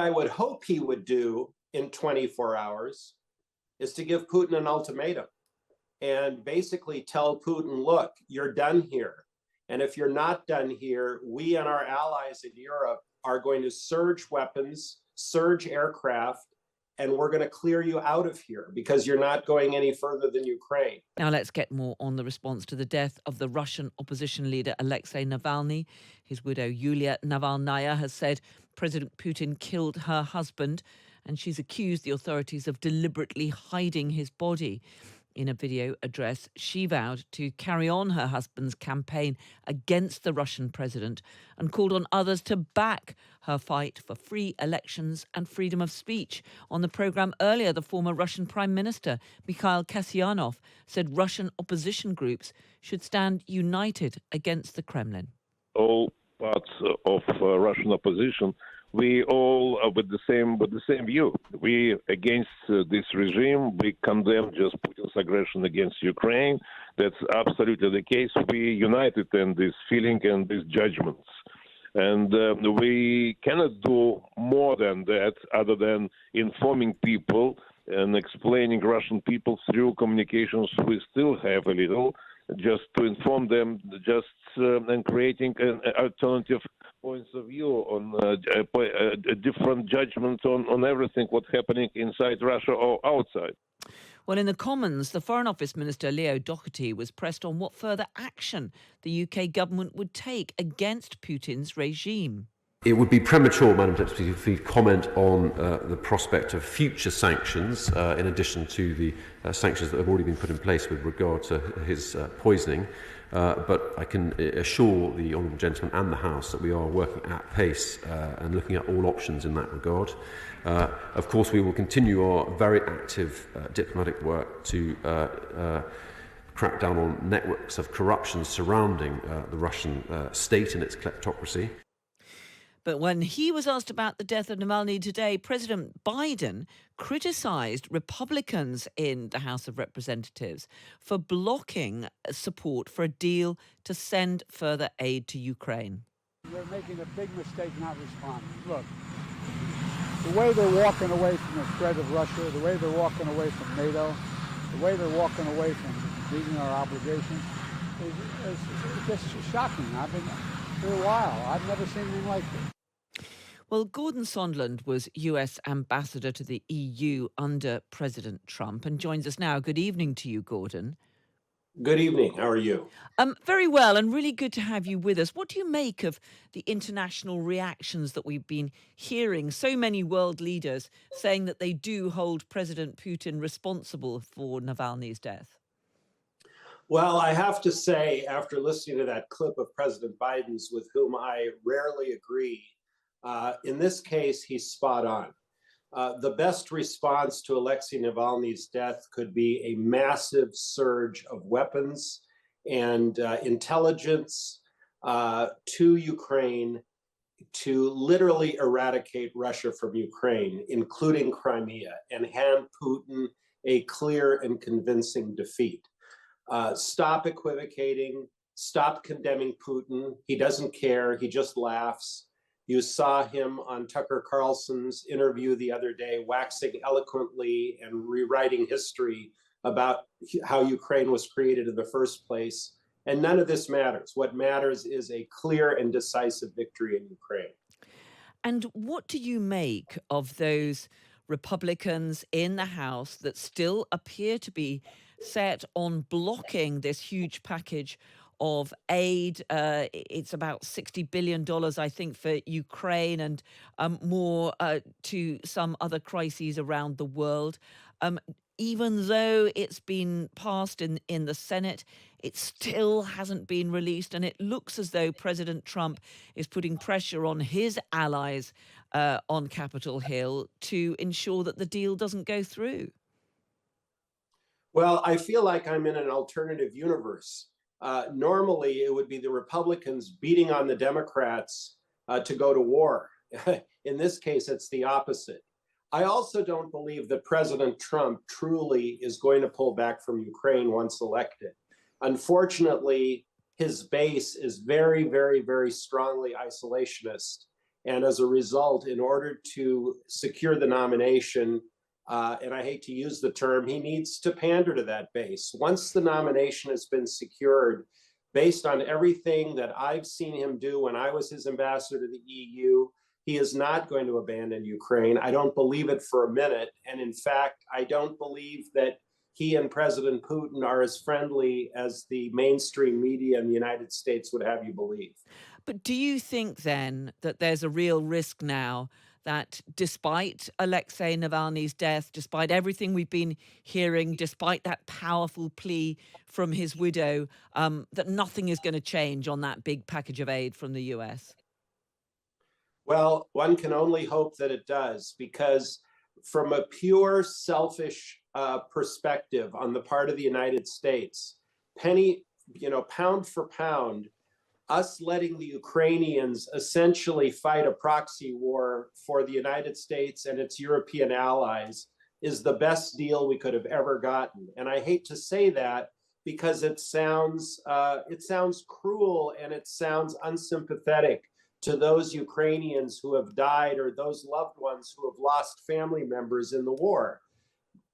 I would hope he would do in 24 hours is to give Putin an ultimatum and basically tell Putin, look, you're done here. And if you're not done here, we and our allies in Europe are going to surge weapons, surge aircraft, and we're going to clear you out of here because you're not going any further than Ukraine. Now let's get more on the response to the death of the Russian opposition leader Alexei Navalny. His widow Yulia Navalnaya has said President Putin killed her husband, and she's accused the authorities of deliberately hiding his body. In a video address, she vowed to carry on her husband's campaign against the Russian president and called on others to back her fight for free elections and freedom of speech. On the programme earlier, the former Russian Prime Minister, Mikhail Kasyanov, said Russian opposition groups should stand united against the Kremlin. All parts of Russian opposition, we all are with the same view. We against this regime. We condemn just Putin's aggression against Ukraine. That's absolutely the case. We united in this feeling and these judgments. And we cannot do more than that other than informing people and explaining Russian people through communications. We still have a little, just to inform them, and creating an alternative points of view on a different judgment on everything what's happening inside Russia or outside. Well, in the Commons, the Foreign Office Minister Leo Doherty was pressed on what further action the UK government would take against Putin's regime. It would be premature, Madam Deputy, for me to comment on the prospect of future sanctions, in addition to the sanctions that have already been put in place with regard to his poisoning. But I can assure the Honourable Gentleman and the House that we are working at pace and looking at all options in that regard. Of course, we will continue our very active diplomatic work to crack down on networks of corruption surrounding the Russian state and its kleptocracy. But when he was asked about the death of Navalny today, President Biden criticised Republicans in the House of Representatives for blocking support for a deal to send further aid to Ukraine. They're making a big mistake not responding. Look, the way they're walking away from the threat of Russia, the way they're walking away from NATO, the way they're walking away from meeting our obligations is just shocking. I've been here a while. I've never seen anything like this. Well, Gordon Sondland was US ambassador to the EU under President Trump and joins us now. Good evening to you, Gordon. Good evening. How are you? Very well, and really good to have you with us. What do you make of the international reactions that we've been hearing? So many world leaders saying that they do hold President Putin responsible for Navalny's death. Well, I have to say, after listening to that clip of President Biden's, with whom I rarely agree, in this case, he's spot on. The best response to Alexei Navalny's death could be a massive surge of weapons and intelligence to Ukraine to literally eradicate Russia from Ukraine, including Crimea, and hand Putin a clear and convincing defeat. Stop equivocating, stop condemning Putin. He doesn't care, he just laughs. You saw him on Tucker Carlson's interview the other day, waxing eloquently and rewriting history about how Ukraine was created in the first place. And none of this matters. What matters is a clear and decisive victory in Ukraine. And what do you make of those Republicans in the House that still appear to be set on blocking this huge package of aid? It's about $60 billion, I think, for Ukraine and more to some other crises around the world. Even though it's been passed in the Senate, it still hasn't been released. And it looks as though President Trump is putting pressure on his allies on Capitol Hill to ensure that the deal doesn't go through. Well, I feel like I'm in an alternative universe. Normally, it would be the Republicans beating on the Democrats to go to war. In this case, it's the opposite. I also don't believe that President Trump truly is going to pull back from Ukraine once elected. Unfortunately, his base is very, very, very strongly isolationist. And as a result, in order to secure the nomination, and I hate to use the term, he needs to pander to that base. Once the nomination has been secured, based on everything that I've seen him do when I was his ambassador to the EU, he is not going to abandon Ukraine. I don't believe it for a minute. And in fact, I don't believe that he and President Putin are as friendly as the mainstream media in the United States would have you believe. But do you think then that there's a real risk now that despite Alexei Navalny's death, despite everything we've been hearing, despite that powerful plea from his widow, that nothing is going to change on that big package of aid from the US? Well, one can only hope that it does, because from a pure selfish perspective on the part of the United States, pound for pound, us letting the Ukrainians essentially fight a proxy war for the United States and its European allies is the best deal we could have ever gotten. And I hate to say that because it sounds cruel and it sounds unsympathetic to those Ukrainians who have died or those loved ones who have lost family members in the war.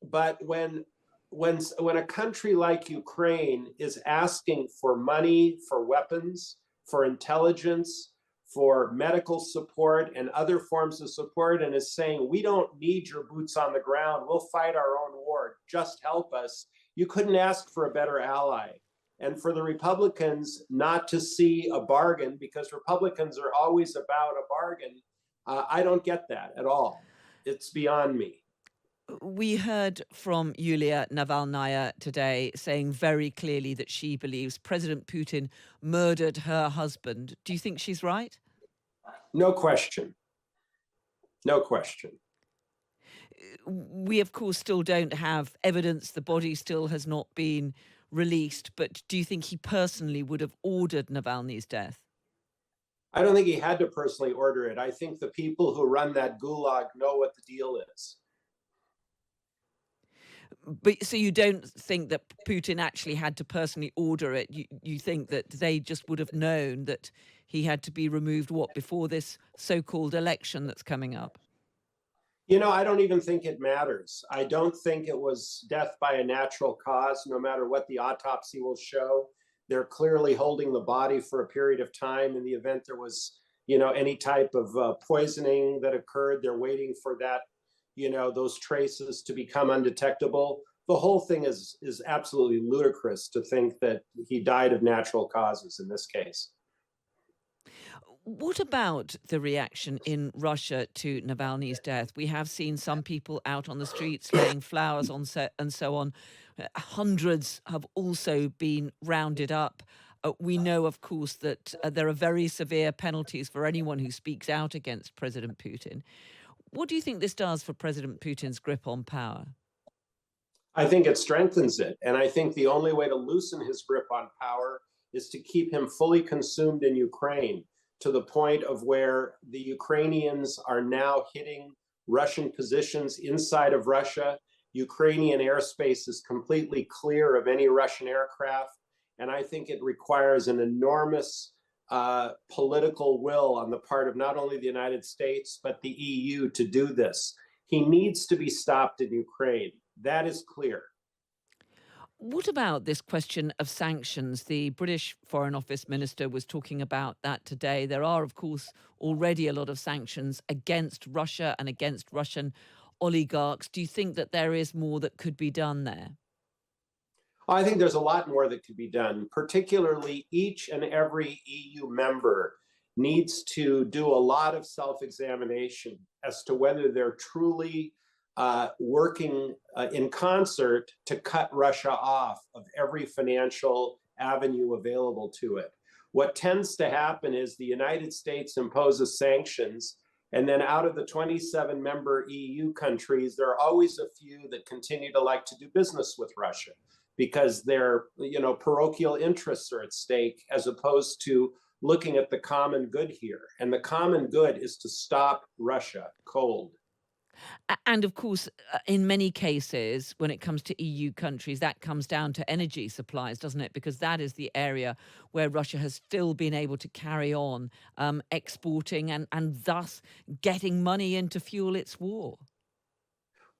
But when a country like Ukraine is asking for money, for weapons, for intelligence, for medical support and other forms of support, and is saying, we don't need your boots on the ground, we'll fight our own war, just help us, you couldn't ask for a better ally. And for the Republicans not to see a bargain, because Republicans are always about a bargain, I don't get that at all. It's beyond me. We heard from Yulia Navalnaya today saying very clearly that she believes President Putin murdered her husband. Do you think she's right? No question. No question. We, of course, still don't have evidence. The body still has not been released. But do you think he personally would have ordered Navalny's death? I don't think he had to personally order it. I think the people who run that gulag know what the deal is. But so you don't think that Putin actually had to personally order it? You think that they just would have known that he had to be removed, before this so-called election that's coming up? I don't even think it matters. I don't think it was death by a natural cause, no matter what the autopsy will show. They're clearly holding the body for a period of time in the event there was, any type of poisoning that occurred. They're waiting for that, those traces to become undetectable. The whole thing is absolutely ludicrous to think that he died of natural causes in this case. What about the reaction in Russia to Navalny's death? We have seen some people out on the streets laying flowers on set and so on. Hundreds have also been rounded up. We know, of course, that there are very severe penalties for anyone who speaks out against President Putin. What do you think this does for President Putin's grip on power? I think it strengthens it. And I think the only way to loosen his grip on power is to keep him fully consumed in Ukraine, to the point of where the Ukrainians are now hitting Russian positions inside of Russia. Ukrainian airspace is completely clear of any Russian aircraft. And I think it requires an enormous political will on the part of not only the United States, but the EU to do this. He needs to be stopped in Ukraine. That is clear. What about this question of sanctions? The British Foreign Office Minister was talking about that today. There are, of course, already a lot of sanctions against Russia and against Russian oligarchs. Do you think that there is more that could be done there? I think there's a lot more that could be done. Particularly, each and every EU member needs to do a lot of self-examination as to whether they're truly working in concert to cut Russia off of every financial avenue available to it. What tends to happen is the United States imposes sanctions, and then out of the 27 member EU countries, there are always a few that continue to like to do business with Russia because their parochial interests are at stake, as opposed to looking at the common good here. And the common good is to stop Russia cold. And of course, in many cases, when it comes to EU countries, that comes down to energy supplies, doesn't it? Because that is the area where Russia has still been able to carry on exporting and thus getting money in to fuel its war.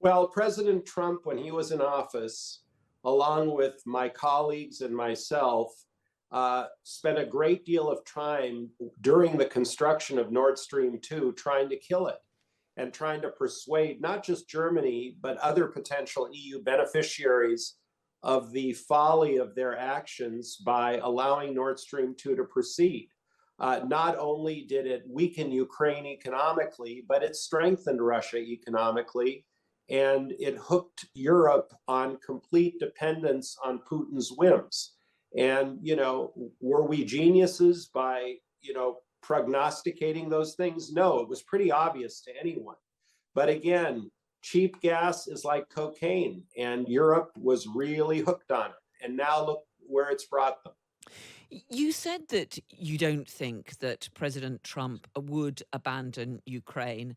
Well, President Trump, when he was in office, along with my colleagues and myself, spent a great deal of time during the construction of Nord Stream 2 trying to kill it and trying to persuade not just Germany, but other potential EU beneficiaries of the folly of their actions by allowing Nord Stream 2 to proceed. Not only did it weaken Ukraine economically, but it strengthened Russia economically, and it hooked Europe on complete dependence on Putin's whims. And, were we geniuses by, prognosticating those things? No, it was pretty obvious to anyone. But again, cheap gas is like cocaine, and Europe was really hooked on it. And now look where it's brought them. You said that you don't think that President Trump would abandon Ukraine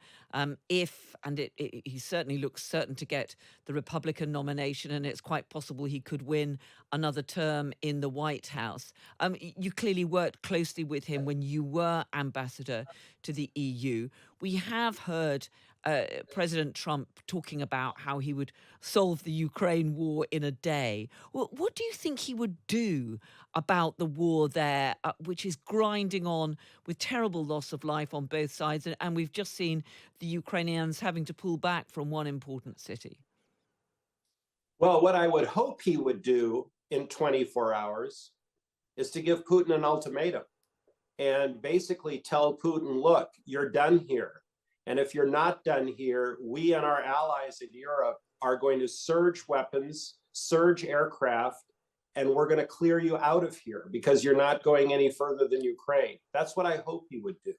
if, and he certainly looks certain to get the Republican nomination, and it's quite possible he could win another term in the White House. You clearly worked closely with him when you were ambassador to the EU. We have heard President Trump talking about how he would solve the Ukraine war in a day. Well, what do you think he would do about the war there, which is grinding on with terrible loss of life on both sides? And we've just seen the Ukrainians having to pull back from one important city. Well, what I would hope he would do in 24 hours is to give Putin an ultimatum and basically tell Putin, look, you're done here. And if you're not done here, we and our allies in Europe are going to surge weapons, surge aircraft, and we're going to clear you out of here because you're not going any further than Ukraine. That's what I hope he would do.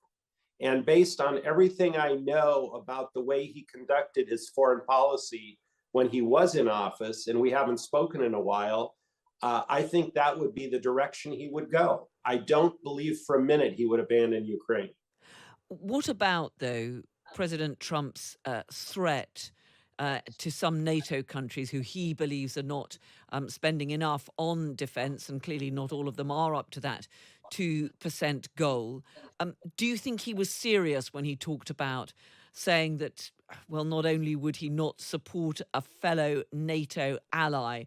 And based on everything I know about the way he conducted his foreign policy when he was in office, and we haven't spoken in a while, I think that would be the direction he would go. I don't believe for a minute he would abandon Ukraine. What about, though, President Trump's threat to some NATO countries who he believes are not spending enough on defense, and clearly not all of them are up to that 2% goal? Do you think he was serious when he talked about saying that, well, not only would he not support a fellow NATO ally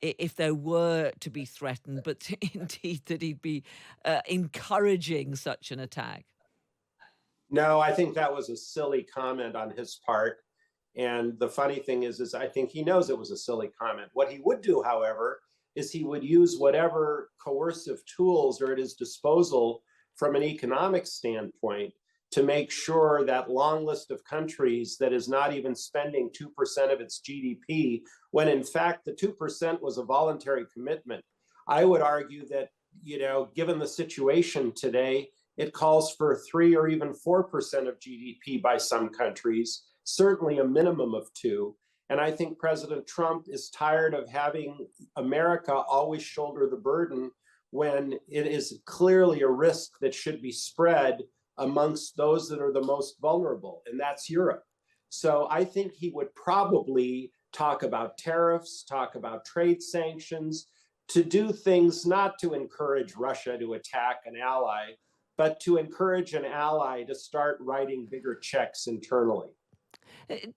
if there were to be threatened, but indeed that he'd be encouraging such an attack? No, I think that was a silly comment on his part. And the funny thing is I think he knows it was a silly comment. What he would do, however, is he would use whatever coercive tools are at his disposal from an economic standpoint to make sure that long list of countries that is not even spending 2% of its GDP, when in fact the 2% was a voluntary commitment. I would argue that, given the situation today, it calls for 3 or even 4% of GDP by some countries, certainly a minimum of 2. And I think President Trump is tired of having America always shoulder the burden when it is clearly a risk that should be spread amongst those that are the most vulnerable, and that's Europe. So I think he would probably talk about tariffs, talk about trade sanctions, to do things not to encourage Russia to attack an ally, but to encourage an ally to start writing bigger checks internally.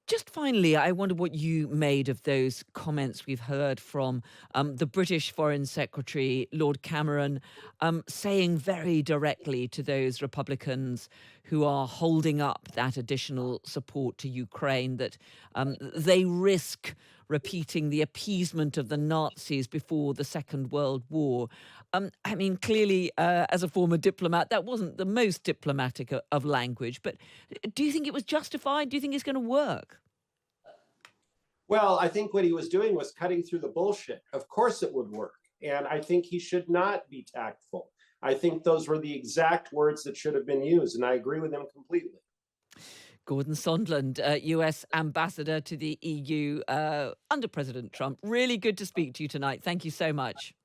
Just finally, I wonder what you made of those comments we've heard from the British Foreign Secretary, Lord Cameron, saying very directly to those Republicans who are holding up that additional support to Ukraine that they risk repeating the appeasement of the Nazis before the Second World War. I mean, clearly, as a former diplomat, that wasn't the most diplomatic of language. But do you think it was justified? Do you think it's going to work? Well, I think what he was doing was cutting through the bullshit. Of course it would work. And I think he should not be tactful. I think those were the exact words that should have been used. And I agree with him completely. Gordon Sondland, US ambassador to the EU under President Trump. Really good to speak to you tonight. Thank you so much.